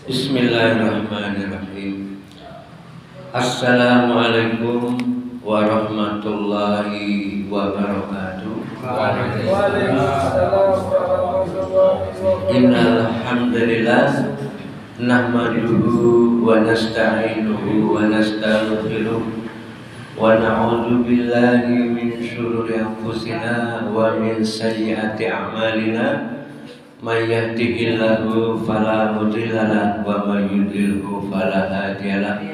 Bismillahirrahmanirrahim. Assalamualaikum warahmatullahi wabarakatuh. Waalaikumsalam warahmatullahi wabarakatuh. Innal hamdalillah nahmaduhu wa nasta'inuhu wa nastaghfiruh wa na'udzu billahi min shururi anfusina wa min sayyiati a'malina. May yahdihillahu fala mudilla lahu wa may yudlilhu fala hadiya lahu.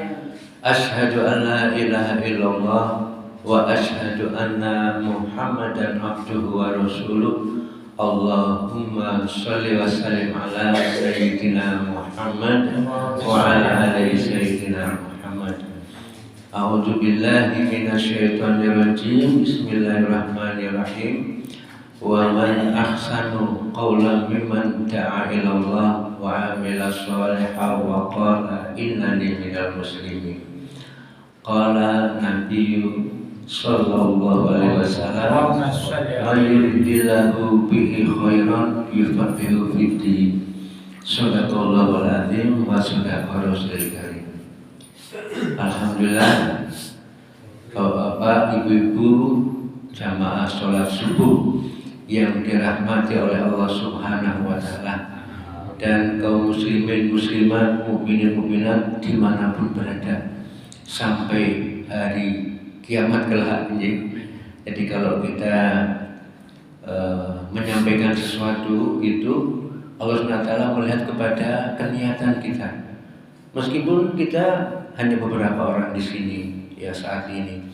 Asyhadu an la ilaha illallah wa asyhadu anna Muhammadan abduhu wa rasuluh. Allahumma shalli wa sallim ala sayyidina Muhammad wa ala ali sayyidina Muhammad. A'udzu billahi minasyaitonir rajim. Bismillahirrahmanirrahim. Wa man ahsanu qawlan mimman da'a ila Allah wa 'amila shalihan wa qala innani minal muslimin. Qala Nabiyyu sallallahu alaihi wasallam, "Man yuridillahu bihi khairan yufaqihu fid-din." Shadaqallahul azim wa shadaqa rasulul karim. Alhamdulillah, Bapak, Ibu-ibu, jamaah sholat subuh yang dirahmati oleh Allah Subhanahu wa Ta'ala, dan kaum muslimin muslimat, mukminin mukminat dimanapun berada sampai hari kiamat kelak ini. Jadi kalau kita menyampaikan sesuatu itu, Allah SWT melihat kepada keniatan kita. Meskipun kita hanya beberapa orang di sini ya saat ini,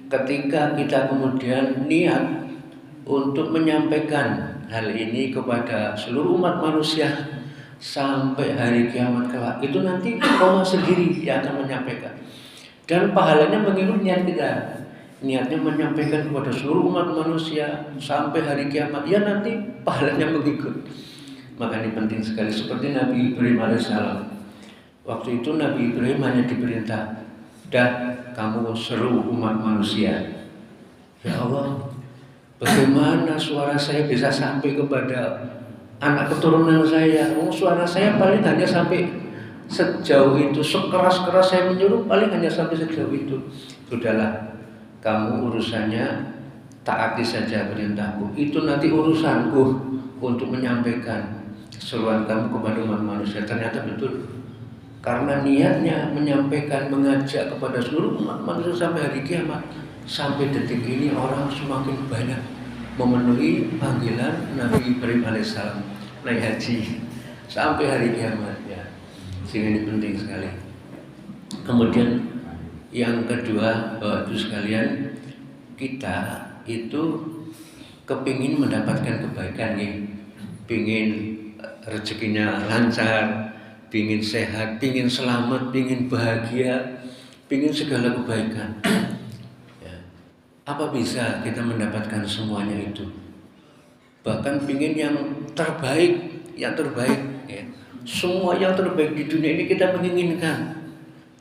ketika kita kemudian niat untuk menyampaikan hal ini kepada seluruh umat manusia sampai hari kiamat kelak, itu nanti Allah sendiri yang akan menyampaikan, dan pahalanya mengikut niat kita. Niatnya menyampaikan kepada seluruh umat manusia sampai hari kiamat, ya nanti pahalanya mengikut. Maka ini penting sekali. Seperti Nabi Ibrahim alaihissalam, waktu itu Nabi Ibrahim hanya diperintah, "Dah, kamu seru umat manusia." Ya Allah, bagaimana suara saya bisa sampai kepada anak keturunan saya? Suara saya paling hanya sampai sejauh itu. Sekeras-keras saya menyuruh, paling hanya sampai sejauh itu. Sudahlah, kamu urusannya taati saja perintahku. Itu nanti urusanku untuk menyampaikan seruan kamu kepada umat manusia. Ternyata betul. Karena niatnya menyampaikan, mengajak kepada seluruh umat manusia sampai hari kiamat. Sampai detik ini orang semakin banyak memenuhi panggilan Nabi Ibrahim alaihissalam naik haji sampai hari kiamat ya. Sehingga ini penting sekali. Kemudian yang kedua, Bapak Ibu sekalian, kita itu kepingin mendapatkan kebaikan ya. Pingin rezekinya lancar, pingin sehat, pingin selamat, pingin bahagia, pingin segala kebaikan. Apa bisa kita mendapatkan semuanya itu? Bahkan pingin yang terbaik ya. Semua yang terbaik di dunia ini kita menginginkan.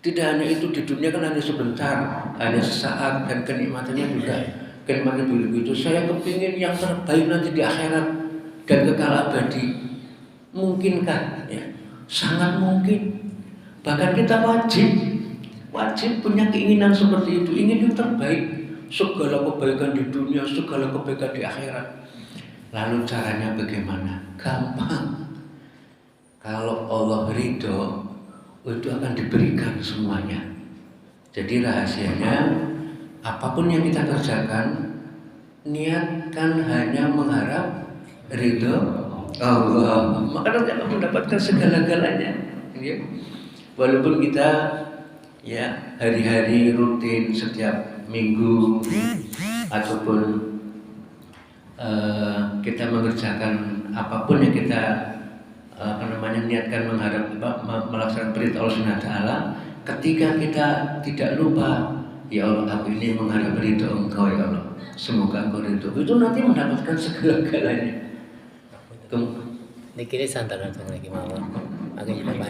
Tidak hanya itu, di dunia kan hanya sebentar, hanya sesaat, dan kenikmatannya juga kenikmatan begitu. Saya kepingin yang terbaik nanti di akhirat dan kekal abadi. Mungkinkah? Ya, sangat mungkin. Bahkan kita wajib punya keinginan seperti itu, ingin yang terbaik. Segala kebaikan di dunia, segala kebaikan di akhirat. Lalu caranya bagaimana? Gampang. Kalau Allah ridho, itu akan diberikan semuanya. Jadi rahasianya, apapun yang kita kerjakan, niatkan hanya mengharap ridho Allah. Maka nanti akan mendapatkan segala-galanya. Walaupun kita ya hari-hari rutin setiap minggu ataupun kita mengerjakan apapun yang kita niatkan mengharap melaksanakan perintah Allah Subhanahu wa Ta'ala, ketika kita tidak lupa, ya Allah, aku ini mengharap ridho Engkau ya Allah, semoga Engkau ridho, itu nanti mendapatkan segala-galanya. Dikira santar lagi mama, aku jadi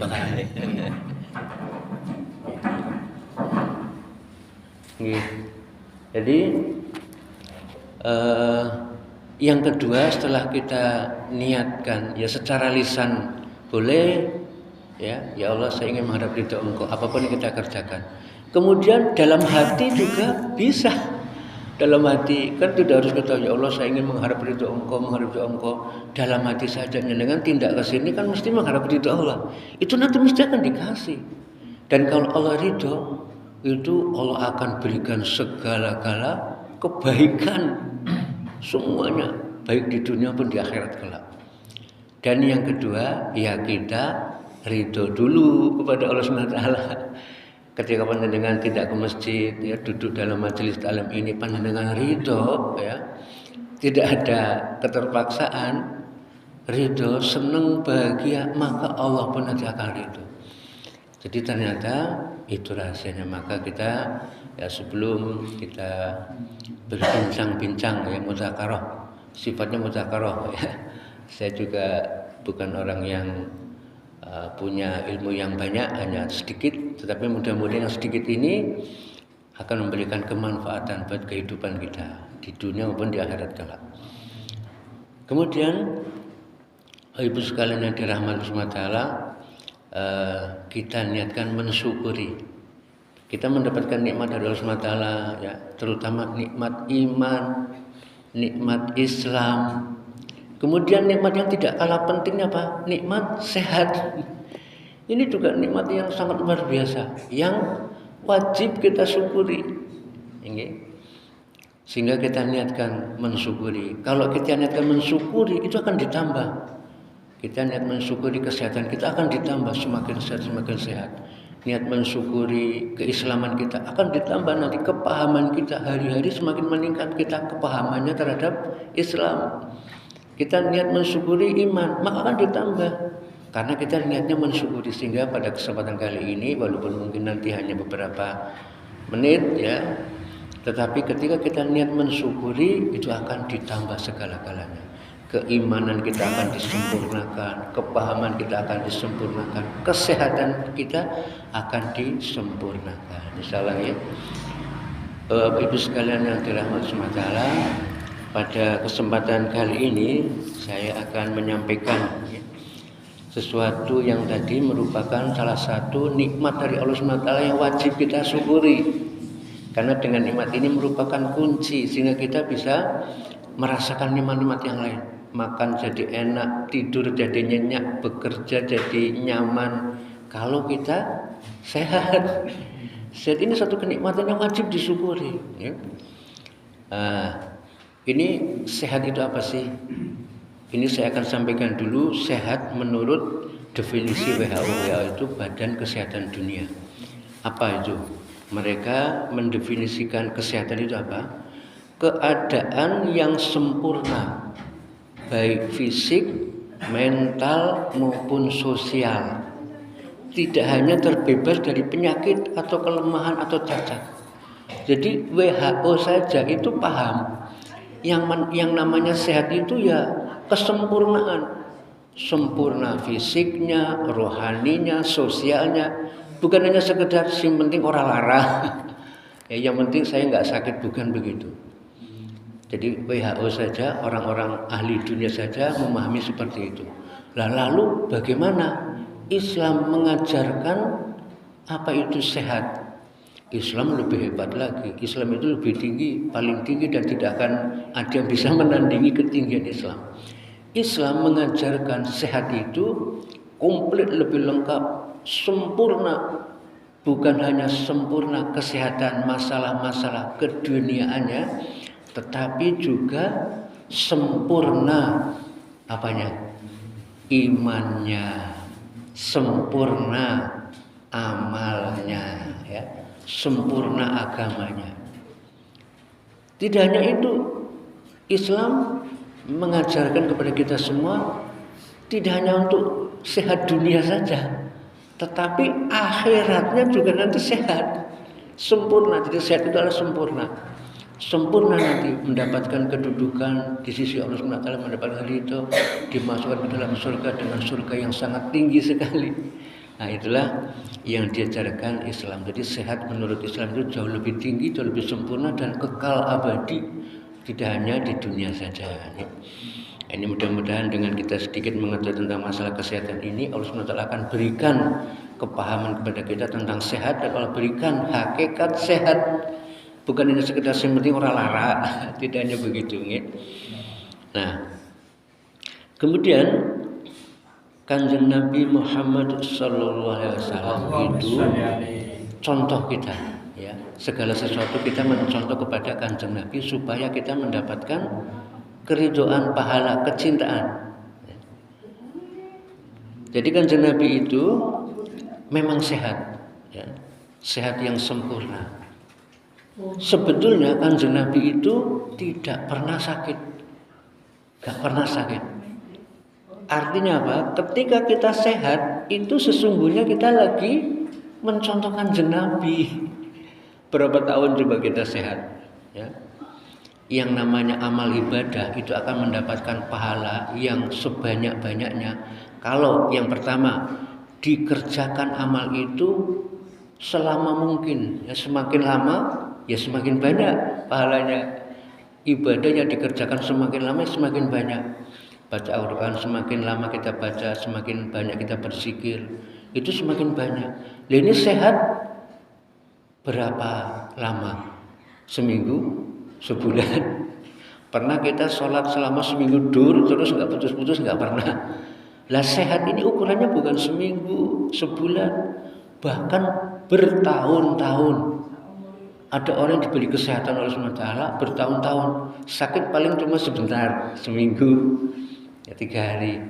panik. Jadi yang kedua, setelah kita niatkan ya secara lisan boleh ya Allah saya ingin menghadap ridho Engkau, apapun yang kita kerjakan. Kemudian dalam hati juga bisa. Dalam hati kan tidak harus kata ya Allah saya ingin menghadap ridho Engkau, menghadap ridho Engkau. Dalam hati saja dengan tindak ke sini kan mesti menghadap ridho Allah. Itu nanti mesti akan dikasih. Dan kalau Allah ridho, itu Allah akan berikan segala-gala kebaikan semuanya, baik di dunia pun di akhirat kelak. Dan yang kedua, ya kita ridho dulu kepada Allah SWT. Ketika panjenengan tidak ke masjid, ya duduk dalam majelis taklim ini panjenengan ridho, ya tidak ada keterpaksaan, ridho, senang, bahagia, maka Allah pun nanti akan ridho. Jadi ternyata itu rahasianya. Maka kita ya sebelum kita berbincang-bincang ya mudzakarah, sifatnya mudzakarah ya. Saya juga bukan orang yang punya ilmu yang banyak, hanya sedikit, tetapi mudah-mudahan yang sedikit ini akan memberikan kemanfaatan buat kehidupan kita di dunia maupun di akhirat kelak. Kemudian ibu sekalian yang dirahmati SWT, kita niatkan mensyukuri. Kita mendapatkan nikmat dari Allah SWT ya, terutama nikmat iman, nikmat Islam. Kemudian nikmat yang tidak kalah pentingnya apa? Nikmat sehat. Ini juga nikmat yang sangat luar biasa, yang wajib kita syukuri. Sehingga kita niatkan mensyukuri. Kalau kita niatkan mensyukuri, itu akan ditambah. Kita niat mensyukuri kesehatan kita akan ditambah, semakin sehat semakin sehat. Niat mensyukuri keislaman kita akan ditambah, nanti kepahaman kita hari-hari semakin meningkat, kita kepahamannya terhadap Islam. Kita niat mensyukuri iman, maka akan ditambah. Karena kita niatnya mensyukuri, sehingga pada kesempatan kali ini walaupun mungkin nanti hanya beberapa menit ya, tetapi ketika kita niat mensyukuri itu akan ditambah segala-galanya. Keimanan kita akan disempurnakan, kepahaman kita akan disempurnakan, kesehatan kita akan disempurnakan. Misalnya Ibu sekalian yang dirahmati SWT, pada kesempatan kali ini saya akan menyampaikan sesuatu yang tadi merupakan salah satu nikmat dari Allah SWT yang wajib kita syukuri. Karena dengan nikmat ini merupakan kunci sehingga kita bisa merasakan nikmat-nikmat yang lain. Makan jadi enak, tidur jadi nyenyak, bekerja jadi nyaman. Kalau kita sehat. Sehat ini satu kenikmatan yang wajib disyukuri. Ya. Ini sehat itu apa sih? Ini saya akan sampaikan dulu. Sehat menurut definisi WHO, yaitu Badan Kesehatan Dunia. Apa itu? Mereka mendefinisikan kesehatan itu apa? Keadaan yang sempurna, baik fisik, mental maupun sosial. Tidak hanya terbebas dari penyakit atau kelemahan atau cacat. Jadi WHO saja itu paham yang namanya sehat itu ya kesempurnaan. Sempurna fisiknya, rohaninya, sosialnya. Bukan hanya sekedar yang penting orang lara. Ya, yang penting saya nggak sakit, bukan begitu. Jadi WHO saja, orang-orang ahli dunia saja memahami seperti itu. Lalu bagaimana Islam mengajarkan apa itu sehat? Islam lebih hebat lagi. Islam itu lebih tinggi, paling tinggi, dan tidak akan ada yang bisa menandingi ketinggian Islam. Islam mengajarkan sehat itu komplit, lebih lengkap, sempurna. Bukan hanya sempurna kesehatan, masalah-masalah keduniaannya, tetapi juga sempurna apanya? Imannya, sempurna amalnya, ya. Sempurna agamanya. Tidak hanya itu, Islam mengajarkan kepada kita semua tidak hanya untuk sehat dunia saja, tetapi akhiratnya juga nanti sehat, sempurna. Jadi sehat itu adalah sempurna. Sempurna nanti mendapatkan kedudukan di sisi Allah SWT, mendapatkan ridho, dimasukkan ke dalam surga dengan surga yang sangat tinggi sekali. Nah, itulah yang diajarkan Islam. Jadi sehat menurut Islam itu jauh lebih tinggi, jauh lebih sempurna dan kekal abadi, tidak hanya di dunia saja. Ini mudah-mudahan dengan kita sedikit mengetahui tentang masalah kesehatan ini, Allah SWT akan berikan kepahaman kepada kita tentang sehat, dan Allah berikan hakikat sehat. Bukan hanya sekedar yang penting orang lara, tidak hanya begitu. Nah, kemudian Kanjeng Nabi Muhammad SAW itu contoh kita, ya. Segala sesuatu kita mencontoh kepada Kanjeng Nabi supaya kita mendapatkan keridhaan, pahala, kecintaan. Jadi Kanjeng Nabi itu memang sehat, ya. Sehat yang sempurna. Sebetulnya Kanjeng Nabi itu tidak pernah sakit, gak pernah sakit. Artinya apa? Ketika kita sehat, itu sesungguhnya kita lagi mencontoh Kanjeng Nabi. Berapa tahun coba kita sehat, ya? Yang namanya amal ibadah itu akan mendapatkan pahala yang sebanyak-banyaknya kalau yang pertama dikerjakan amal itu selama mungkin, ya. Semakin lama ya semakin banyak pahalanya. Ibadahnya dikerjakan semakin lama semakin banyak. Baca Al-Quran semakin lama kita baca, semakin banyak kita berzikir, itu semakin banyak. Nah, ini sehat berapa lama? Seminggu? Sebulan? Pernah kita sholat selama seminggu terus nggak putus-putus? Nggak pernah. Lah sehat ini ukurannya bukan seminggu, sebulan, bahkan bertahun-tahun. Ada orang yang diberi kesehatan oleh Allah SWT bertahun-tahun, sakit paling cuma sebentar, seminggu, ya 3 hari.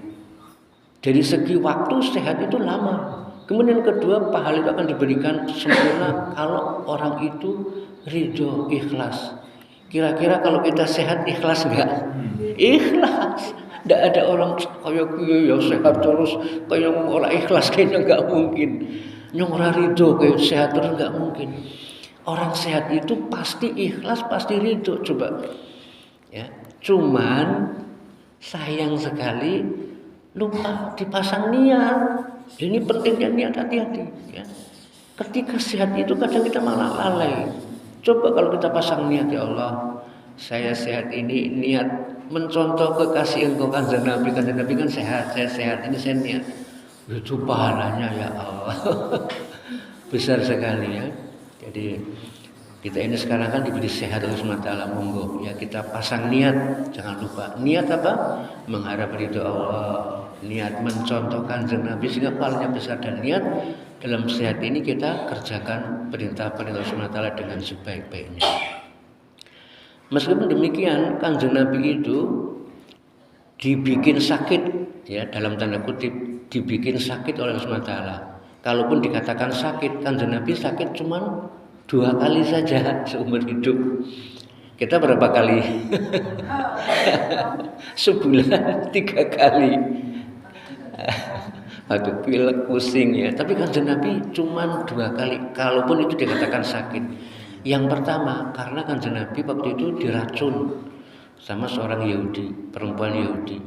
Dari segi waktu sehat itu lama. Kemudian kedua, pahala itu akan diberikan sempurna kalau orang itu ridho, ikhlas. Kira-kira kalau kita sehat ikhlas enggak? Ikhlas. Enggak ada orang kayak ya sehat terus kayak orang ikhlas, kayaknya enggak mungkin. Yang ora ridho kayak sehat terus enggak mungkin. Orang sehat itu pasti ikhlas, pasti ridho. Coba. Ya. Cuman sayang sekali lupa dipasang niat. Ini pentingnya niat, hati-hati, ya. Ketika sehat itu kadang kita malah lalai. Coba kalau kita pasang niat, ya Allah, saya sehat ini niat mencontoh kekasih Engkau Kanjeng Nabi. Kanjeng Nabi kan sehat, saya sehat, ini saya niat. Itu pahalanya ya Allah. Besar sekali, ya. Jadi kita ini sekarang kan diberi sehat oleh SWT, monggo ya kita pasang niat. Jangan lupa niat apa? Mengharap ridho Allah, niat mencontoh Kanjeng Nabi sehingga pahalanya besar, dan niat dalam sehat ini kita kerjakan perintah-perintah SWT dengan sebaik-baiknya. Meskipun demikian, Kanjeng Nabi itu dibikin sakit, ya, dalam tanda kutip dibikin sakit oleh Allah SWT. Kalaupun dikatakan sakit, Kanjeng Nabi sakit cuman 2 kali saja seumur hidup. Kita berapa kali? Sebulan 3 kali. Aduh, pilek, pusing, ya. Tapi Kanjeng Nabi cuma 2 kali. Kalaupun itu dikatakan sakit. Yang pertama karena Kanjeng Nabi waktu itu diracun sama seorang Yahudi, perempuan Yahudi,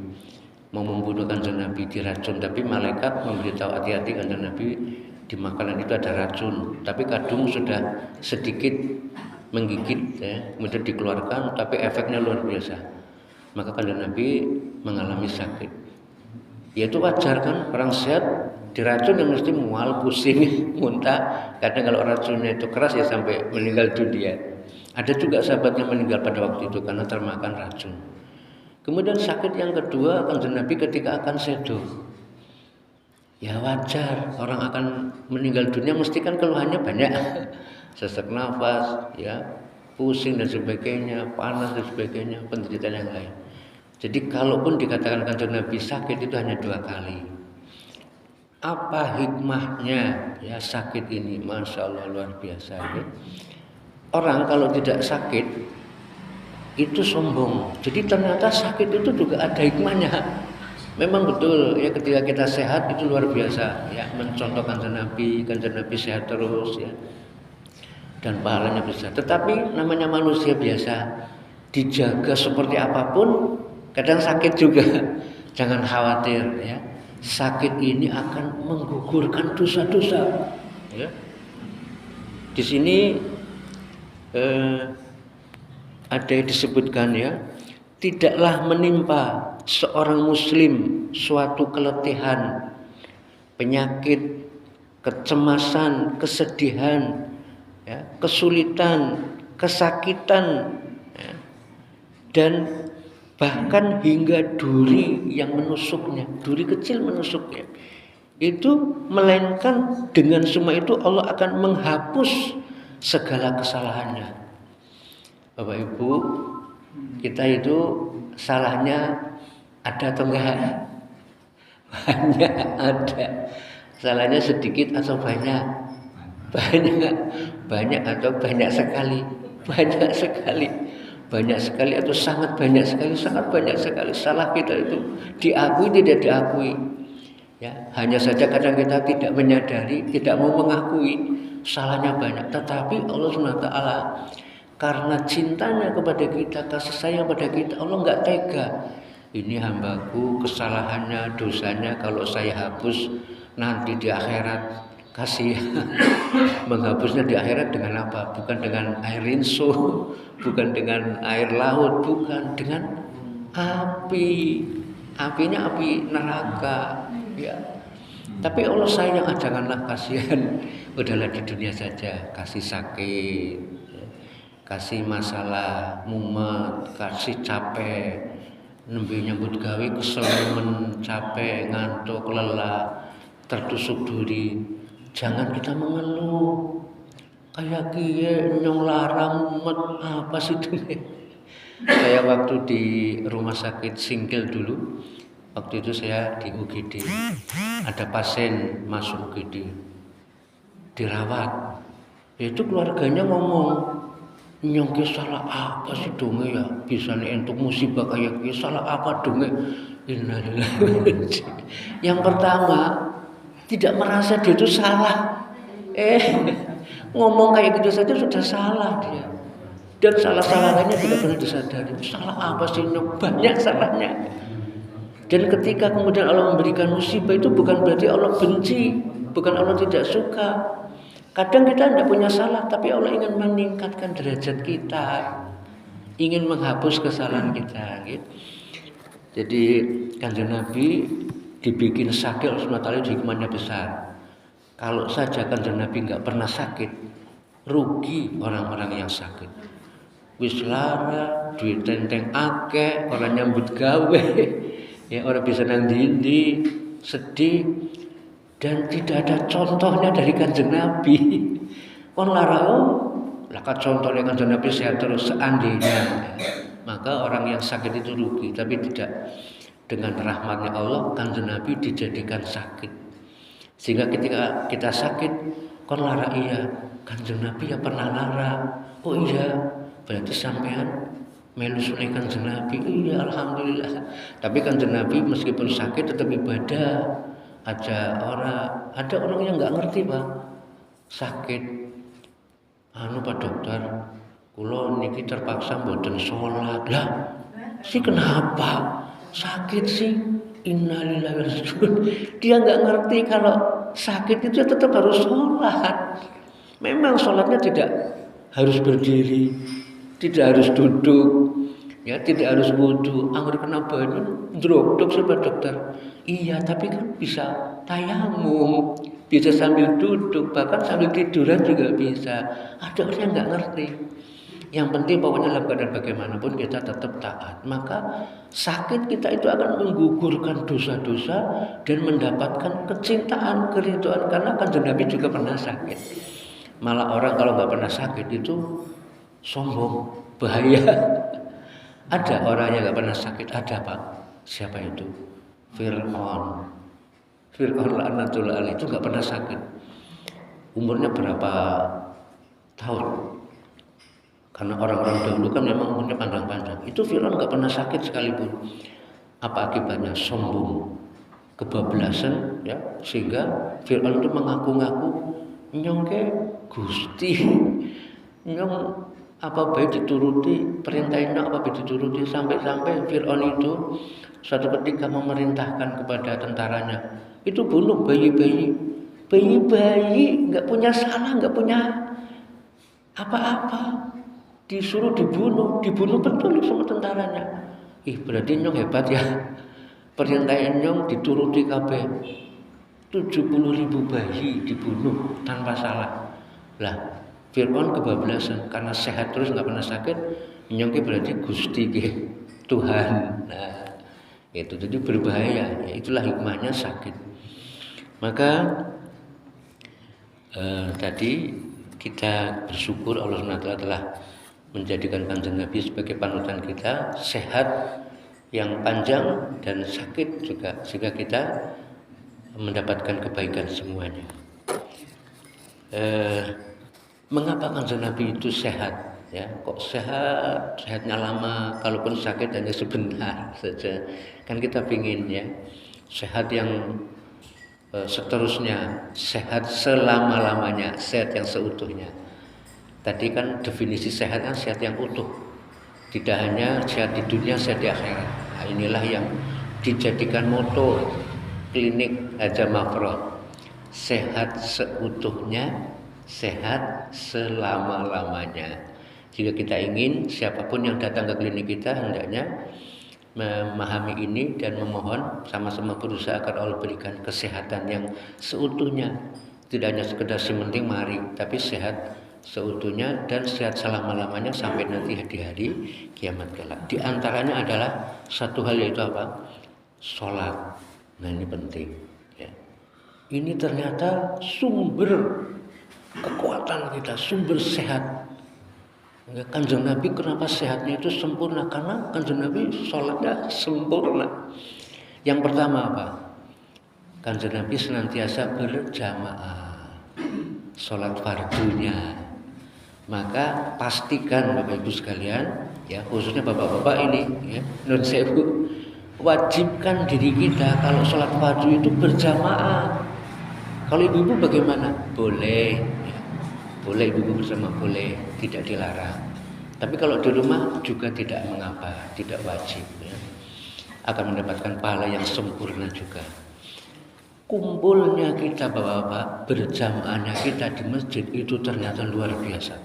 mau membunuh Kanjeng Nabi, diracun. Tapi malaikat memberitahu hati-hati, Kanjeng Nabi di makanan itu ada racun. Tapi kadung sudah sedikit menggigit, ya, kemudian dikeluarkan, tapi efeknya luar biasa. Maka Kanjeng Nabi mengalami sakit. Ya itu wajar kan, orang sehat diracun yang mesti mual, pusing, muntah. Kadang kalau racunnya itu keras ya sampai meninggal dunia. Ada juga sahabat yang meninggal pada waktu itu karena termakan racun. Kemudian sakit yang kedua Kanjeng Nabi ketika akan sedo. Ya wajar, orang akan meninggal dunia mesti kan keluhannya banyak. Sesak nafas, ya, pusing dan sebagainya, panas dan sebagainya, penderitaan yang lain. Jadi kalaupun dikatakan Kanjeng Nabi sakit itu hanya 2 kali. Apa hikmahnya, ya, sakit ini? Masya Allah luar biasa, ya. Orang kalau tidak sakit itu sombong. Jadi ternyata sakit itu juga ada hikmahnya. Memang betul, ya, ketika kita sehat itu luar biasa, ya, mencontoh Kanjeng Nabi sehat terus, ya, dan pahalanya besar. Tetapi namanya manusia biasa, dijaga seperti apapun kadang sakit juga. Jangan khawatir, ya. Sakit ini akan menggugurkan dosa-dosa, ya. Di sini ada yang disebutkan, ya, tidaklah menimpa seorang muslim suatu keletihan, penyakit, kecemasan, kesedihan, ya, kesulitan, kesakitan, ya, dan bahkan hingga duri yang menusuknya, duri kecil menusuknya, itu melainkan dengan semua itu Allah akan menghapus segala kesalahannya. Bapak Ibu, kita itu salahnya ada atau enggak? Banyak ada. Salahnya sedikit atau banyak? Banyak atau banyak sekali? Banyak sekali. Banyak sekali atau sangat banyak sekali? Sangat banyak sekali. Salah kita itu diakui tidak diakui. Ya, hanya saja kadang kita tidak menyadari, tidak mau mengakui salahnya banyak. Tetapi Allah SWT karena cintanya kepada kita, kasih sayang pada kita, Allah enggak tega. Ini hambaku, kesalahannya, dosanya kalau saya hapus nanti di akhirat, kasih. Menghapusnya di akhirat dengan apa? Bukan dengan air rinso, bukan dengan air laut, bukan, dengan api. Apinya api neraka, ya. Tapi Allah sayang, janganlah kasihan. Udahlah di dunia saja, kasih sakit, kasih masalah, mumet, kasih capek, nembe nyambut gawe kesel, capek, ngantuk, lelah, tertusuk duri. Jangan kita mengeluh. Kayak kiye nyong larang mumet apa sih itu? Saya waktu di rumah sakit Singkil dulu, waktu itu saya di UGD, ada pasien masuk UGD, dirawat. Itu keluarganya ngomong, nyong ki salah apa sih donge ya, bisa nih untuk musibah kayak ki salah apa donge. Innalillahi. Yang pertama tidak merasa dia itu salah, ngomong kayak gitu saja sudah salah dia, dan salah-salahnya tidak pernah disadari. Salah apa sih nyong? Banyak salahnya. Dan ketika kemudian Allah memberikan musibah, itu bukan berarti Allah benci, bukan Allah tidak suka. Kadang kita tidak punya salah, tapi Allah ingin meningkatkan derajat kita, ingin menghapus kesalahan kita, gitu. Jadi Kanjeng Nabi dibikin sakit oleh Allah, hikmahnya besar. Kalau saja Kanjeng Nabi nggak pernah sakit, rugi orang-orang yang sakit. Wis lara, duit tenteng akeh, orang nyambut gawe, ya orang bisa nang dindi, sedih. Dan tidak ada contohnya dari Kanjeng Nabi. Kon larang, laka contohnya Kanjeng Nabi sehat terus seandainya. Maka orang yang sakit itu rugi. Tapi tidak, dengan rahmatnya Allah, Kanjeng Nabi dijadikan sakit. Sehingga ketika kita sakit, kon lara iya, Kanjeng Nabi ya pernah lara. Oh iya, berarti sampean melu sunai Kanjeng Nabi. Iya, alhamdulillah. Tapi Kanjeng Nabi meskipun sakit tetap ibadah. Ada orang yang nggak ngerti Pak, sakit, Pak dokter, kulo niki terpaksa mboten sholat lah, sih kenapa? Sakit sih, innalillahi wa inna ilaihi raji'un. Dia nggak ngerti kalau sakit itu tetap harus sholat. Memang sholatnya tidak harus berdiri, tidak harus duduk, ya tidak harus wudu. Anggur kena banyu, drop sama dokter. Iya, tapi kan bisa tayamum, bisa sambil duduk, bahkan sambil tiduran juga bisa. Ada orang yang nggak ngerti. Yang penting pokoknya dalam keadaan bagaimanapun kita tetap taat. Maka sakit kita itu akan menggugurkan dosa-dosa dan mendapatkan kecintaan, keridhaan. Karena Kanjeng Nabi juga pernah sakit. Malah orang kalau nggak pernah sakit itu sombong, bahaya. Ada orang yang nggak pernah sakit, ada Pak. Siapa itu? Fir'aun laknatullah alaih, itu nggak pernah sakit. Umurnya berapa tahun? Karena orang-orang dahulu kan memang umurnya panjang-panjang. Itu Fir'aun nggak pernah sakit sekalipun. Apa akibatnya? Sombong, kebablasan, ya, sehingga Fir'aun itu mengaku-ngaku nyongke Gusti, nyong apa baik dituruti, perintahnya apa baik dituruti, sampai-sampai Fir'aun itu suatu ketika memerintahkan kepada tentaranya itu bunuh bayi-bayi, nggak punya salah, nggak punya apa-apa, disuruh dibunuh betul sama tentaranya. Berarti nyong hebat ya. perintah nyong dituruti kabeh. 70.000 bayi dibunuh tanpa salah. Lah, Fir'aun kebablasan karena sehat terus nggak pernah sakit. Nyong berarti Gusti Tuhan. Nah, itu jadi berbahaya. Ya, itulah hikmahnya sakit. Maka tadi kita bersyukur Allah SWT telah menjadikan Kanjeng Nabi sebagai panutan kita, sehat yang panjang dan sakit juga, sehingga kita mendapatkan kebaikan semuanya. Mengapa Kanjeng Nabi itu sehat? Ya, kok sehat? Sehatnya lama, kalaupun sakit hanya sebentar saja. Kan kita pingin ya sehat yang seterusnya, sehat selama-lamanya, sehat yang seutuhnya. Tadi kan definisi sehat kan sehat yang utuh, tidak hanya sehat di dunia, sehat di akhirat. Nah, inilah yang dijadikan moto klinik Haja Mafrod, sehat seutuhnya, sehat selama-lamanya. Jika kita ingin siapapun yang datang ke klinik kita hendaknya memahami ini dan memohon sama-sama berusaha agar Allah berikan kesehatan yang seutuhnya, tidak hanya sekedar sementing mari, tapi sehat seutuhnya dan sehat selama-lamanya sampai nanti di hari kiamat kelak. Di antaranya adalah satu hal, yaitu apa? Sholat. Nah, ini penting ya. Ini ternyata sumber kekuatan kita, sumber sehat. Kanjeng Nabi kenapa sehatnya itu sempurna? Karena Kanjeng Nabi sholatnya sempurna. Yang pertama apa? Kanjeng Nabi senantiasa berjamaah sholat fardunya. Maka pastikan Bapak Ibu sekalian, ya khususnya bapak-bapak ini, ya, nun sewu, wajibkan diri kita kalau sholat fardu itu berjamaah. Kalau ibu-ibu bagaimana? Boleh, ya. Boleh ibu-ibu bersama, boleh, tidak dilarang. Tapi kalau di rumah juga tidak mengapa, tidak wajib, ya. Akan mendapatkan pahala yang sempurna juga. Kumpulnya kita bapak-bapak, berjamaahnya kita di masjid itu ternyata luar biasa.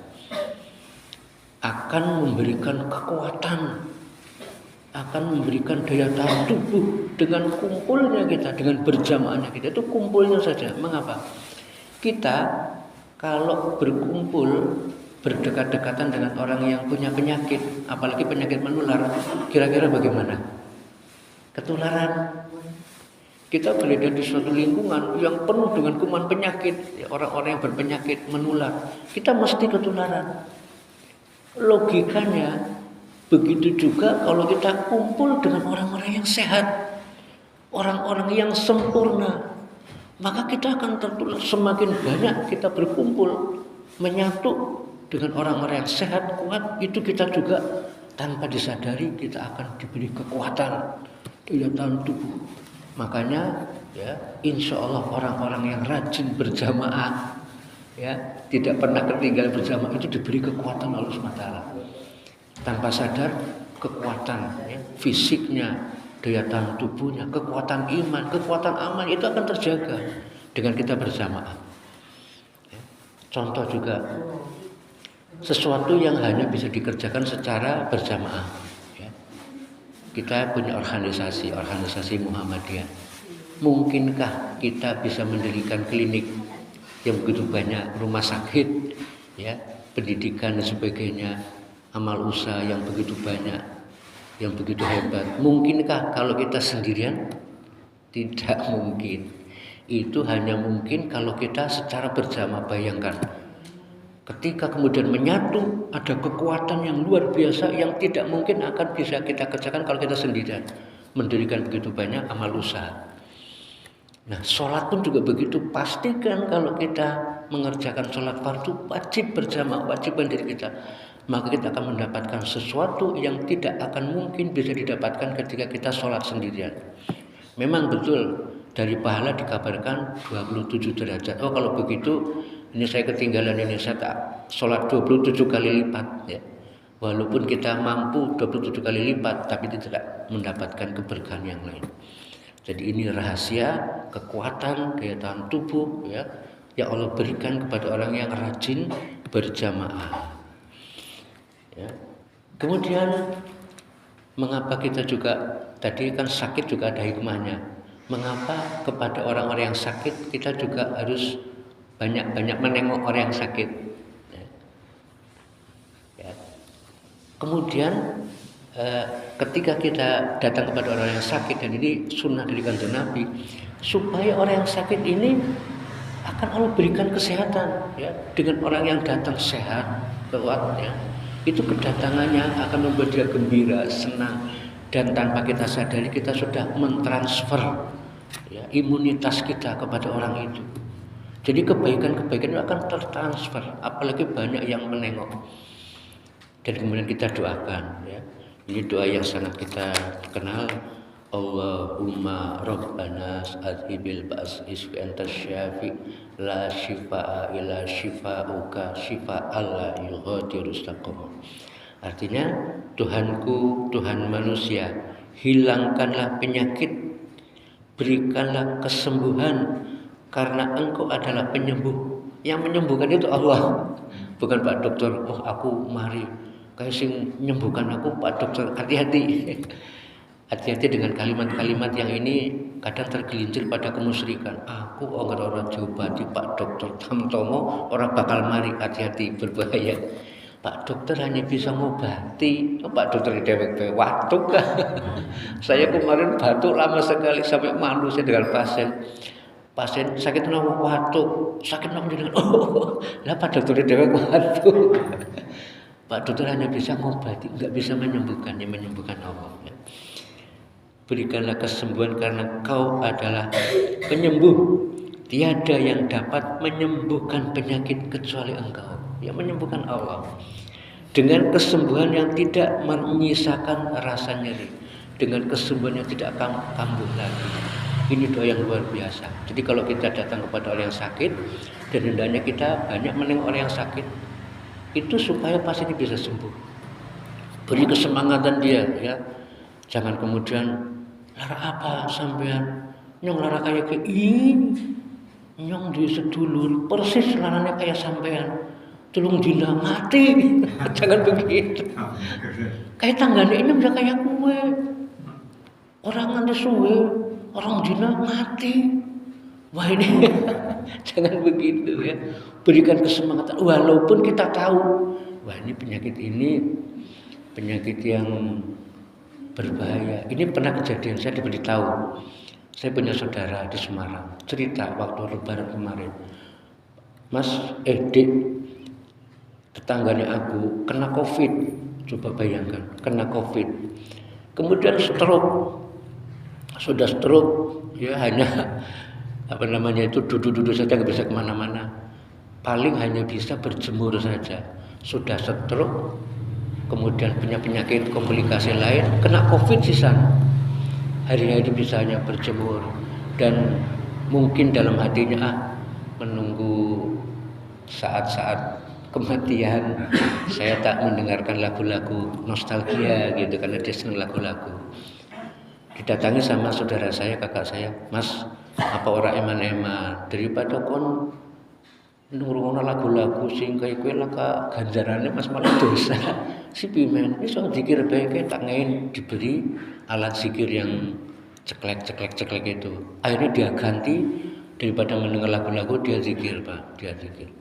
Akan memberikan kekuatan, akan memberikan daya tahan tubuh dengan kumpulnya kita, dengan berjamaahnya kita. Itu kumpulnya saja. Mengapa? Kita kalau berkumpul berdekat-dekatan dengan orang yang punya penyakit, apalagi penyakit menular, kira-kira bagaimana? Ketularan. Kita berada di suatu lingkungan yang penuh dengan kuman penyakit, orang-orang yang berpenyakit menular, kita mesti ketularan. Logikanya begitu juga kalau kita kumpul dengan orang-orang yang sehat, orang-orang yang sempurna, maka kita akan tertular. Semakin banyak kita berkumpul, menyatu dengan orang-orang yang sehat, kuat, itu kita juga tanpa disadari kita akan diberi kekuatan, daya tahan tubuh. Makanya ya, insya Allah orang-orang yang rajin berjamaah, ya, tidak pernah ketinggalan berjamaah, itu diberi kekuatan Allah SWT. Tanpa sadar kekuatan ya, fisiknya, daya tahan tubuhnya, kekuatan iman, kekuatan aman itu akan terjaga dengan kita berjamaah. Ya. Contoh juga sesuatu yang hanya bisa dikerjakan secara berjamaah. Ya. Kita punya organisasi Muhammadiyah. Mungkinkah kita bisa mendirikan klinik yang begitu banyak, rumah sakit, ya, pendidikan dan sebagainya, amal usaha yang begitu banyak, yang begitu hebat? Mungkinkah kalau kita sendirian? Tidak mungkin. Itu hanya mungkin kalau kita secara berjamaah. Bayangkan, ketika kemudian menyatu, ada kekuatan yang luar biasa yang tidak mungkin akan bisa kita kerjakan kalau kita sendirian mendirikan begitu banyak amal usaha. Nah, sholat pun juga begitu. Pastikan kalau kita mengerjakan sholat fardu wajib berjamaah, wajibkan diri kita, maka kita akan mendapatkan sesuatu yang tidak akan mungkin bisa didapatkan ketika kita sholat sendirian. Memang betul dari pahala dikabarkan 27 derajat. Oh, kalau begitu ini saya ketinggalan, ini saya tak sholat 27 kali lipat ya. Walaupun kita mampu 27 kali lipat, tapi tidak mendapatkan keberkahan yang lain. Jadi ini rahasia kekuatan daya tahan tubuh ya, yang Allah berikan kepada orang yang rajin berjamaah. Ya. Kemudian Mengapa kita juga, tadi kan sakit juga ada hikmahnya. Mengapa kepada orang-orang yang sakit kita juga harus banyak-banyak menengok orang yang sakit. Ya. Kemudian ketika kita datang kepada orang yang sakit, dan ini sunnah dari kanjeng Nabi, supaya orang yang sakit ini akan Allah berikan kesehatan, ya. Dengan orang yang datang sehat, kuat, ya, itu kedatangannya akan membuat dia gembira, senang, dan tanpa kita sadari kita sudah mentransfer, ya, imunitas kita kepada orang itu. Jadi kebaikan-kebaikan itu akan tertransfer, apalagi banyak yang menengok. Dan kemudian kita doakan, ya. Ini doa yang sangat kita kenal. Allahumma rabbana adhibil ba's isfi anta syafi la shifaa illa shifauka shifaan la yughadiru saqama. Artinya, Tuhanku, Tuhan manusia, hilangkanlah penyakit, berikanlah kesembuhan, karena Engkau adalah penyembuh. Yang menyembuhkan itu Allah, bukan Pak Dokter. Oh, aku mari kayak sing menyembuhkan aku Pak Dokter. Hati-hati. Hati-hati dengan kalimat-kalimat yang ini kadang tergelincir pada kemusyrikan. Aku orang diobati Pak Dokter Tamtomo, orang bakal mari. Hati-hati, berbahaya. Pak Dokter hanya bisa ngobati. Pak Dokter dewek watuk. Saya kemarin batuk lama sekali sampai malu saya dengan pasien. Pasien sakit nama watuk, sakit nama dengan lah Pak Dokter dewek watuk. Pak Dokter hanya bisa ngobati, nggak bisa menyembuhkan. Yang menyembuhkan Allah. Ya. Berikanlah kesembuhan karena Kau adalah penyembuh. Tiada yang dapat menyembuhkan penyakit kecuali Engkau. Yang menyembuhkan Allah. Dengan kesembuhan yang tidak menyisakan rasa nyeri. Dengan kesembuhan yang tidak akan kambuh lagi. Ini doa yang luar biasa. Jadi kalau kita datang kepada orang yang sakit, dan hendaknya kita banyak menengok orang yang sakit, itu supaya pasien ini bisa sembuh. Beri kesemangatan dia, ya. Jangan kemudian lara apa sampean, nyong lara kayak nyong di sedulur persis laranya kayak sampean, tulung dina mati. Jangan begitu. Kayak tanggane ini udah kayak kue, orang nanti suwe, orang dina mati. Wah ini jangan begitu, ya. Berikan kesemangatan walaupun kita tahu wah ini penyakit yang berbahaya. Ini pernah kejadian, saya diberitahu. Saya punya saudara di Semarang, cerita waktu Lebaran kemarin. Mas Dik, tetangganya aku kena COVID. Coba bayangkan, kena COVID. Kemudian stroke. Sudah stroke, ya hanya duduk-duduk saja, nggak bisa kemana-mana. Paling hanya bisa berjemur saja. Sudah stroke, kemudian punya penyakit komplikasi lain, kena COVID sisan. Hari-hari bisa hanya berjemur, dan mungkin dalam hatinya menunggu saat-saat kematian saya tak mendengarkan lagu-lagu nostalgia gitu, karena dia senang lagu-lagu. Didatangi sama saudara saya, kakak saya, Mas, apa orang eman-eman daripada kon nurungono lagu-lagu sing kaya kowe laka ganjarane Mas malah dosa. Si pimen iso zikir bae tak ngain diberi alat zikir yang ceklek itu. Akhirnya dia ganti, daripada mendengar lagu-lagu dia zikir, Pak. Dia zikir.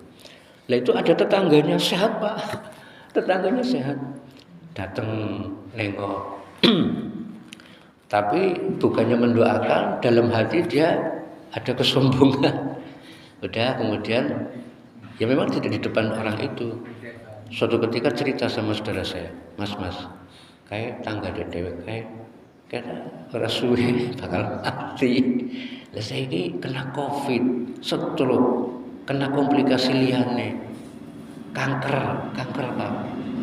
Lah itu ada tetangganya sehat, Pak. Tetangganya sehat. Datang nengok. Tapi bukannya mendoakan, dalam hati dia ada kesombongan. Udah kemudian ya memang tidak di depan orang itu. Suatu ketika cerita sama saudara saya, Mas, kayak tangga dewek kayak rasuwe bakal mati. Lah saiki kena COVID, stroke, kena komplikasi liyane. Kanker Pak.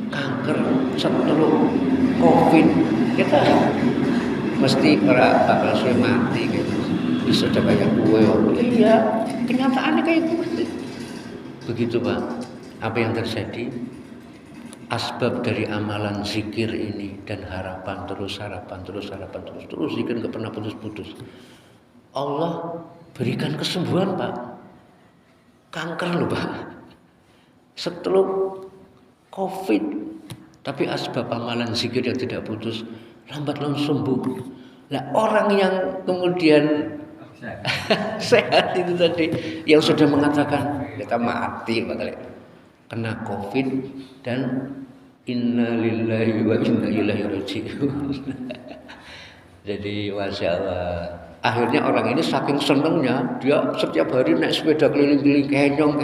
Kanker, stroke, COVID. Kita mesti ora bakal suwe mati gitu. Bisa kayak gue. Iya, kenyataannya kayak gitu. Begitu, Pak. Apa yang terjadi? Asbab dari amalan zikir ini dan harapan terus zikir nggak pernah putus-putus. Allah berikan kesembuhan, Pak. Kanker loh, Pak. Stroke, COVID. Tapi asbab amalan zikir yang tidak putus lambat laun sembuh. Nah, orang yang kemudian sehat itu tadi yang sudah mengatakan kita mati bakal kena COVID dan innalillahi wa inna ilaihi raji'un. Jadi masya Allah. Akhirnya orang ini saking senengnya dia setiap hari naik sepeda keliling-keliling kenyong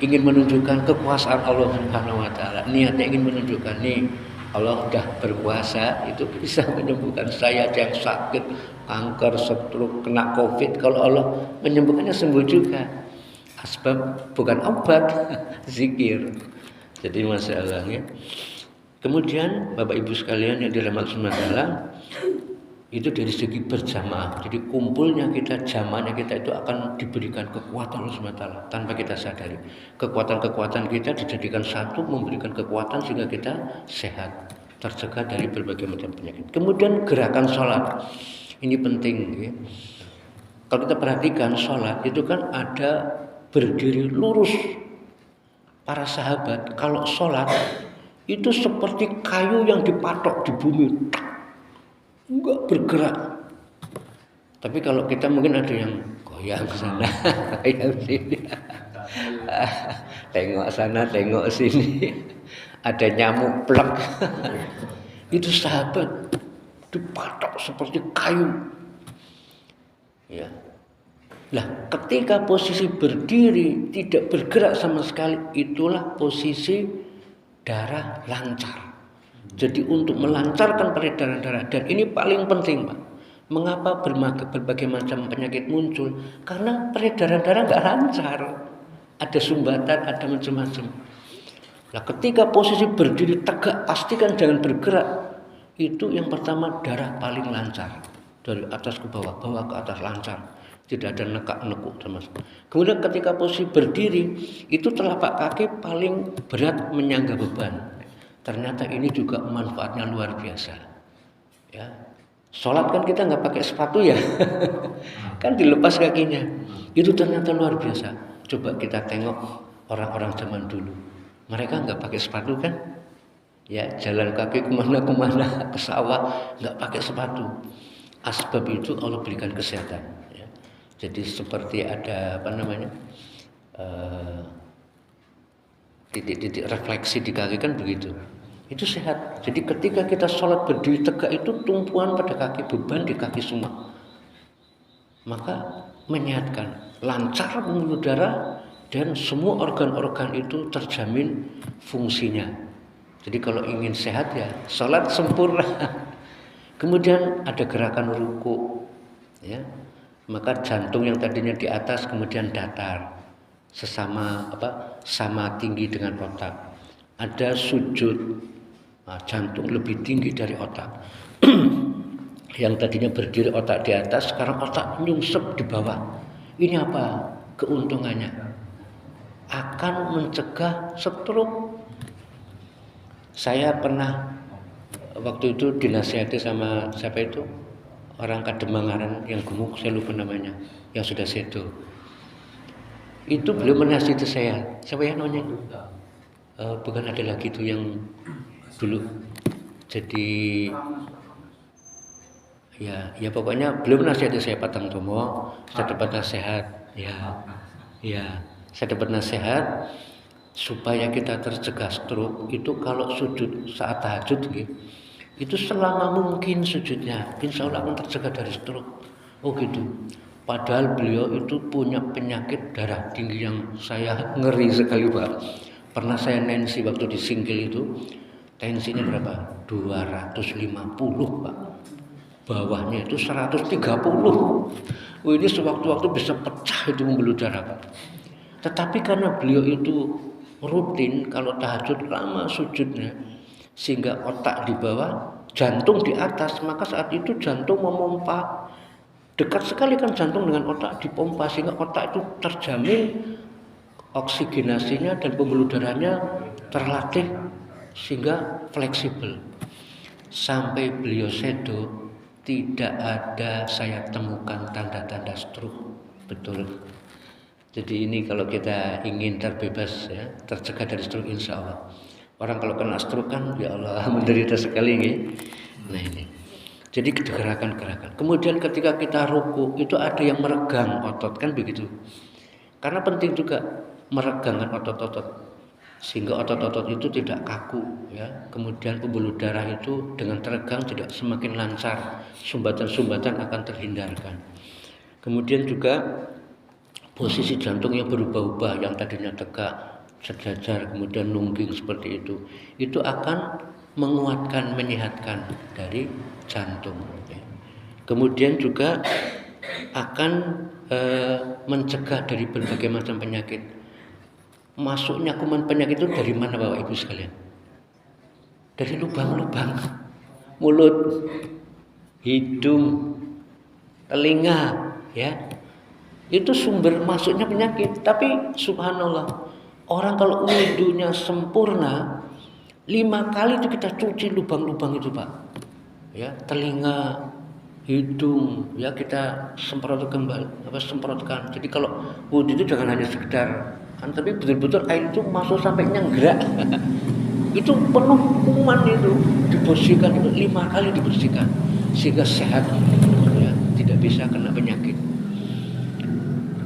ingin menunjukkan kekuasaan Allah Subhanahu wa taala. Niatnya ingin menunjukkan nih Allah sudah berkuasa, itu bisa menyembuhkan saya yang sakit kanker, stroke, kena COVID. Kalau Allah menyembuhkannya sembuh juga. Asbab bukan obat, zikir. Jadi masalahnya. Kemudian Bapak Ibu sekalian yang dirahmati Allah, itu dari segi berjamaah. Jadi kumpulnya kita, jamaahnya kita itu akan diberikan kekuatan Allah SWT tanpa kita sadari. Kekuatan-kekuatan kita dijadikan satu, memberikan kekuatan sehingga kita sehat, tercegah dari berbagai macam penyakit. Kemudian gerakan sholat, ini penting. Ya. Kalau kita perhatikan sholat itu kan ada berdiri lurus. Para sahabat kalau sholat itu seperti kayu yang dipatok di bumi. Enggak bergerak. Tapi kalau kita mungkin ada yang goyang sana, goyang sini, tengok sana, tengok sini, ada nyamuk plek. Itu sahabat dipatok seperti kayu. Ya. Lah, ketika posisi berdiri tidak bergerak sama sekali, itulah posisi darah lancar. Jadi untuk melancarkan peredaran darah, dan ini paling penting Pak. Mengapa berbagai macam penyakit muncul? Karena peredaran darah nggak lancar. Ada sumbatan, ada macam-macam. Nah ketika posisi berdiri tegak, pastikan jangan bergerak. Itu yang pertama, darah paling lancar. Dari atas ke bawah, bawah ke atas lancar. Tidak ada nekak-nekuk termasuk. Kemudian ketika posisi berdiri, itu telapak kaki paling berat menyangga beban. Ternyata ini juga manfaatnya luar biasa. Ya, sholat kan kita nggak pakai sepatu ya, kan dilepas kakinya. Itu ternyata luar biasa. Coba kita tengok orang-orang zaman dulu, mereka nggak pakai sepatu kan? Ya, jalan kaki kemana-kemana, ke sawah nggak pakai sepatu. Asbab itu Allah berikan kesehatan. Ya. Jadi seperti ada titik-titik refleksi di kaki kan begitu. Itu sehat. Jadi ketika kita sholat berdiri tegak itu tumpuan pada kaki, beban di kaki semua. Maka menyehatkan, lancar pembuluh darah dan semua organ-organ itu terjamin fungsinya. Jadi kalau ingin sehat ya sholat sempurna. Kemudian ada gerakan ruku, ya. Maka jantung yang tadinya di atas kemudian datar. Sama tinggi dengan otak. Ada sujud, jantung lebih tinggi dari otak. Yang tadinya berdiri otak di atas, sekarang otak nyungsep di bawah. Ini apa keuntungannya? Akan mencegah stroke. Saya pernah waktu itu dinasihati sama siapa itu, orang Kademangaran yang gemuk, saya lupa namanya, yang sudah sedo. Itu beliau menasihati saya. Siapa yang namanya? Bukan, ada lagi itu yang dulu. Jadi ya pokoknya beliau menasihati saya, Patang Tomo. Saya dapat nasihat. Ya, saya dapat nasihat supaya kita tercegah stroke. Itu kalau sujud saat tahajud, itu selama mungkin sujudnya, insya Allah akan tercegah dari stroke. Oh gitu. Padahal beliau itu punya penyakit darah tinggi yang saya ngeri sekali Pak. Pernah saya nensi waktu di Singkil itu, tensinya berapa? 250 Pak. Bawahnya itu 130. Ini sewaktu-waktu bisa pecah itu pembuluh darah Pak. Tetapi karena beliau itu rutin kalau tahajud lama sujudnya, sehingga otak di bawah, jantung di atas, maka saat itu jantung memompa. Dekat sekali kan jantung dengan otak, dipompa sehingga otak itu terjamin oksigenasinya dan pembuluh darahnya terlatih sehingga fleksibel. Sampai beliau sedo tidak ada saya temukan tanda-tanda stroke. Betul. Jadi ini kalau kita ingin terbebas ya, tercegah dari stroke insya Allah. Orang kalau kena stroke kan ya Allah menderita sekali Nah ini. Jadi gerakan-gerakan. Kemudian ketika kita ruku itu ada yang meregang otot kan begitu. Karena penting juga meregangkan otot-otot sehingga otot-otot itu tidak kaku ya. Kemudian pembuluh darah itu dengan teregang tidak semakin lancar, sumbatan-sumbatan akan terhindarkan. Kemudian juga posisi jantung yang berubah-ubah yang tadinya tegak sejajar kemudian nungging seperti itu akan menguatkan, menyehatkan dari jantung. Kemudian juga akan mencegah dari berbagai macam penyakit. Masuknya kuman penyakit itu dari mana Bapak Ibu sekalian? Dari lubang-lubang mulut, hidung, telinga, ya. Itu sumber masuknya penyakit. Tapi subhanallah, orang kalau wudunya sempurna 5 kali itu kita cuci lubang-lubang itu Pak. Ya, telinga, hidung, ya kita semprotkan. Jadi kalau wudhu itu jangan hanya sekedar, tapi betul-betul air itu masuk sampai nyenggerak. Itu penuh kuman itu dibersihkan itu 5 kali dibersihkan sehingga sehat, ya, tidak bisa kena penyakit.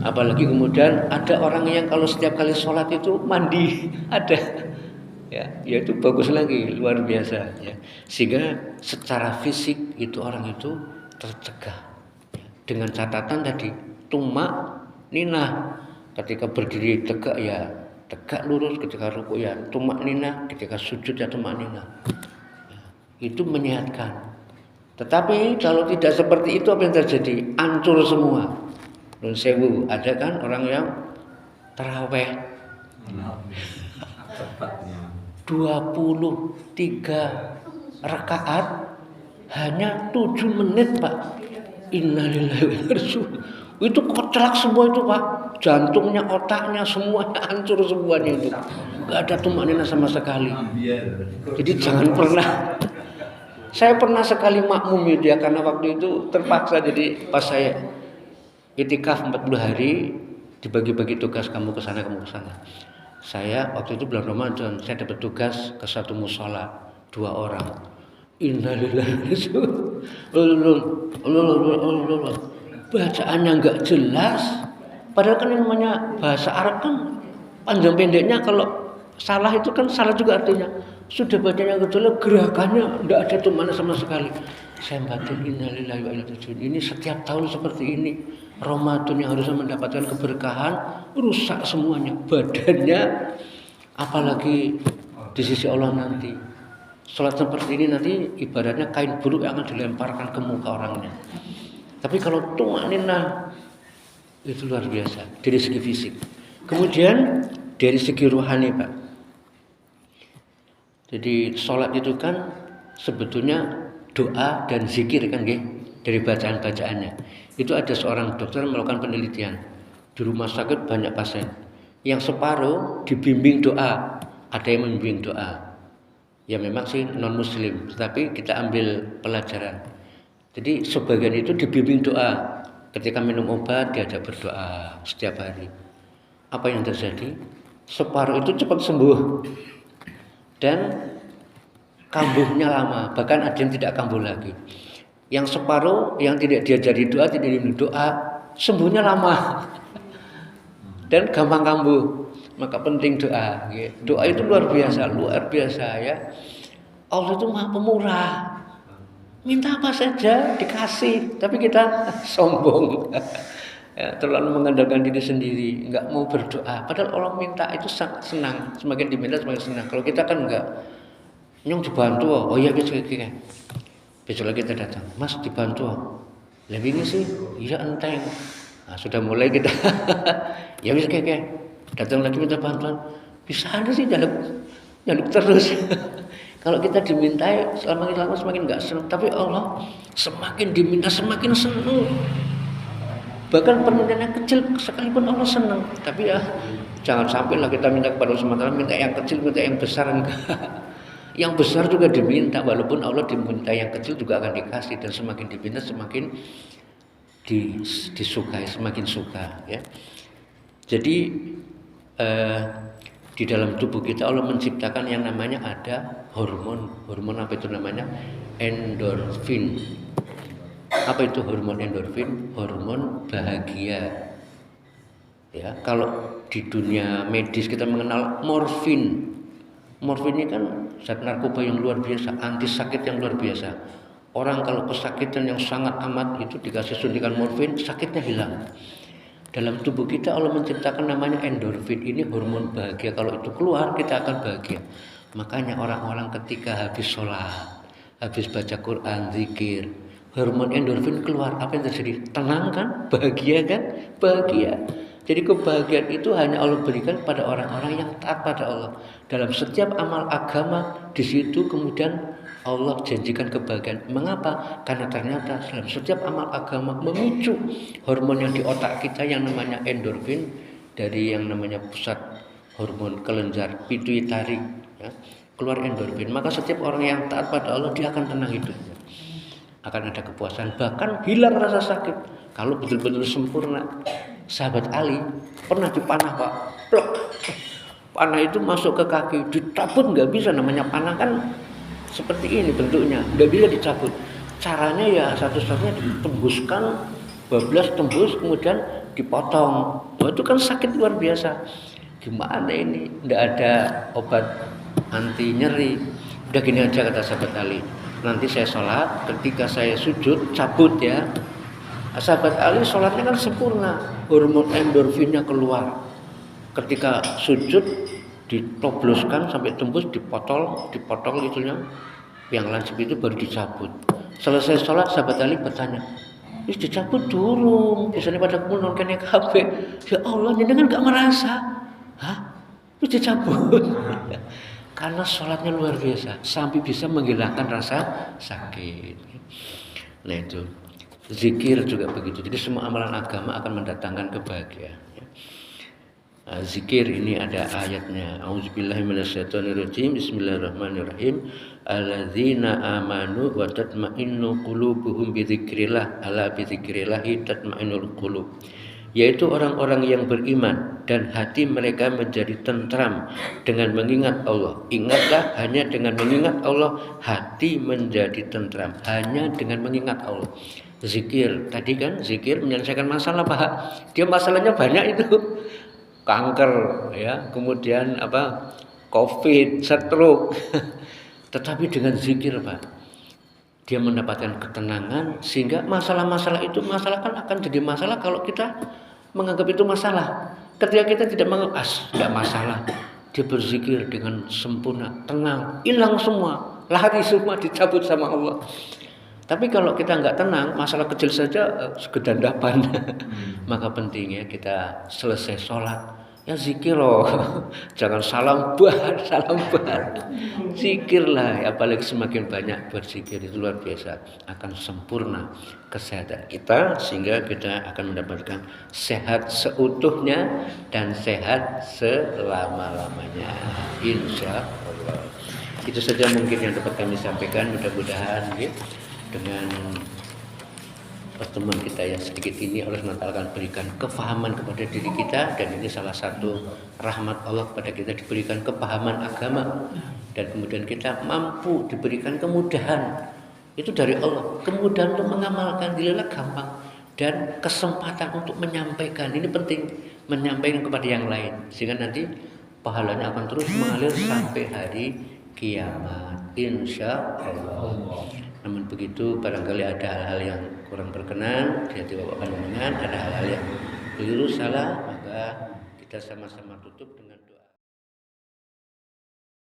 Apalagi kemudian ada orang yang kalau setiap kali sholat itu mandi ada. Ya itu bagus lagi, luar biasa ya. Sehingga secara fisik itu orang itu tercegah ya. Dengan catatan tadi tumak ninah, ketika berdiri tegak ya tegak lurus, ketika ruku ya tumak ninah, ketika sujud ya tumak ninah ya, itu menyehatkan. Tetapi kalau tidak seperti itu apa yang terjadi? Hancur semua. Nun sewu, ada kan orang yang taraweh 23 rakaat hanya 7 menit Pak. Innalillahi wa inna ilaihi raji'un. Itu koclak semua itu Pak. Jantungnya, otaknya semuanya hancur semuanya itu. Enggak ada tumanina sama sekali. Jadi jangan pernah. Saya pernah sekali makmum itu ya, karena waktu itu terpaksa, jadi pas saya itikaf 40 hari dibagi-bagi tugas, kamu ke sana kamu ke sana. Saya waktu itu bulan Ramadan, saya dapat tugas ke satu mushola 2 orang. Innalillahi bacaannya enggak jelas. Padahal kan yang namanya bahasa Arab kan panjang pendeknya, kalau salah itu kan salah juga artinya. Sudah bacanya enggak jelas, gerakannya enggak ada tumanina sama sekali. Saya batin innalillahi wa inna ilaihi raji'un. Ini setiap tahun seperti ini. Ramadan yang harusnya mendapatkan keberkahan rusak semuanya, badannya, apalagi di sisi Allah nanti. Sholat seperti ini nanti ibaratnya kain buruk yang akan dilemparkan ke muka orangnya. Tapi kalau tumanina itu luar biasa dari segi fisik. Kemudian dari segi rohani Pak. Jadi sholat itu kan sebetulnya doa dan zikir kan dari bacaan-bacaannya. Itu ada seorang dokter melakukan penelitian di rumah sakit, banyak pasien yang separuh dibimbing doa, ada yang membimbing doa. Ya memang sih non muslim, tetapi kita ambil pelajaran. Jadi sebagian itu dibimbing doa, ketika minum obat diajak berdoa setiap hari. Apa yang terjadi? Separuh itu cepat sembuh dan kambuhnya lama, bahkan ada yang tidak kambuh lagi. Yang separuh yang tidak diajari doa, tidak dibimbing doa, sembuhnya lama dan gampang kambuh. Maka penting doa. Doa itu luar biasa ya. Allah itu Maha Pemurah. Minta apa saja dikasih, tapi kita sombong. Ya, terlalu mengandalkan diri sendiri, enggak mau berdoa. Padahal Allah minta itu sangat senang, semakin diminta semakin senang. Kalau kita kan enggak, nyong dibantu, oh iya gitu. Besok lagi kita datang, Mas dibantu. Lebih ini sih, iya enteng. Nah, sudah mulai kita, ya bisa kayak datang lagi minta bantuan. Bisa ada sih nyaluk terus. Kalau kita dimintai semakin lama semakin nggak senang, tapi Allah semakin diminta semakin senang. Bahkan permintaannya kecil sekalipun Allah senang. Tapi ya jangan sampai lah kita minta kepada Allah SWT, minta yang kecil, minta yang besar enggak. Yang besar juga diminta, walaupun Allah diminta yang kecil juga akan dikasih, dan semakin diminta semakin disukai, semakin suka ya. Jadi Di dalam tubuh kita Allah menciptakan yang namanya ada hormon. Hormon apa itu namanya? Endorfin. Apa itu hormon endorfin? Hormon bahagia. Ya, kalau di dunia medis kita mengenal morfin. Morfin ini kan zat narkoba yang luar biasa, anti sakit yang luar biasa. Orang kalau kesakitan yang sangat amat itu dikasih suntikan morfin, sakitnya hilang. Dalam tubuh kita Allah menciptakan namanya endorfin. Ini hormon bahagia. Kalau itu keluar kita akan bahagia. Makanya orang-orang ketika habis sholat, habis baca Quran, zikir, hormon endorfin keluar. Apa yang terjadi? Tenang kan? Bahagia kan? Bahagia. Jadi kebahagiaan itu hanya Allah berikan pada orang-orang yang taat pada Allah. Dalam setiap amal agama di situ kemudian Allah janjikan kebahagiaan. Mengapa? Karena ternyata dalam setiap amal agama memicu hormon yang di otak kita yang namanya endorfin dari yang namanya pusat hormon kelenjar pituitari, ya, keluar endorfin. Maka setiap orang yang taat pada Allah dia akan tenang hidupnya, akan ada kepuasan, bahkan hilang rasa sakit. Kalau betul-betul sempurna. Sahabat Ali pernah dipanah Pak, plek. Panah itu masuk ke kaki, dicabut nggak bisa, namanya panah kan seperti ini bentuknya, nggak bisa dicabut. Caranya ya satu-satunya ditembuskan, bablas tembus kemudian dipotong. Wah, itu kan sakit luar biasa. Gimana ini? Nggak ada obat anti nyeri. Udah gini aja kata sahabat Ali. Nanti saya sholat, ketika saya sujud cabut ya. Sahabat Ali sholatnya kan sempurna, hormon endorfinnya keluar. Ketika sujud ditobloskan sampai tembus, dipotong itunya, yang lancip itu baru dicabut. Selesai sholat sahabat Ali bertanya, "Wis dicabut durung, biasanya pada kumpul kene kabeh." Ya Allah, jenengan gak merasa? Hah? Wis dicabut. Karena sholatnya luar biasa, sampai bisa menghilangkan rasa sakit. Nah itu. Zikir juga begitu. Jadi semua amalan agama akan mendatangkan kebahagiaan. Zikir ini ada ayatnya. Auzubillahi minasyaitonirrajim. Bismillahirrahmanirrahim. Alladzina amanu wa tatma'innu qulubuhum bidzikrillah. Ala bidzikrillahi tatma'innul qulub. Yaitu orang-orang yang beriman dan hati mereka menjadi tentram dengan mengingat Allah. Ingatlah, hanya dengan mengingat Allah hati menjadi tentram. Hanya dengan mengingat Allah. Zikir tadi kan, zikir menyelesaikan masalah Pak. Dia masalahnya banyak itu, kanker ya, kemudian apa, COVID, stroke. Tetapi dengan zikir Pak, dia mendapatkan ketenangan sehingga masalah-masalah itu, masalah kan akan jadi masalah kalau kita menganggap itu masalah. Ketika kita tidak menganggap tidak masalah, dia berzikir dengan sempurna, tenang, hilang semua, lari semua dicabut sama Allah. Tapi kalau kita nggak tenang, masalah kecil saja segedandapan. Maka pentingnya kita selesai sholat, ya zikir loh. Jangan salam bar. Zikirlah, apalagi semakin banyak berzikir itu luar biasa. Akan sempurna kesehatan kita sehingga kita akan mendapatkan sehat seutuhnya dan sehat selama-lamanya. Insya Allah. Itu saja mungkin yang dapat kami sampaikan. Mudah-mudahan ya, dengan pertemuan kita yang sedikit ini Allah SWT akan berikan kefahaman kepada diri kita, dan ini salah satu rahmat Allah kepada kita, diberikan kepahaman agama dan kemudian kita mampu diberikan kemudahan. Itu dari Allah, kemudahan untuk mengamalkan, dilelah gampang, dan kesempatan untuk menyampaikan. Ini penting, menyampaikan kepada yang lain sehingga nanti pahalanya akan terus mengalir sampai hari kiamat, insya Allah. Namun begitu barangkali ada hal-hal yang kurang berkenan di hati Bapak panjenengan, ada hal-hal yang keliru salah, maka kita sama-sama tutup dengan doa.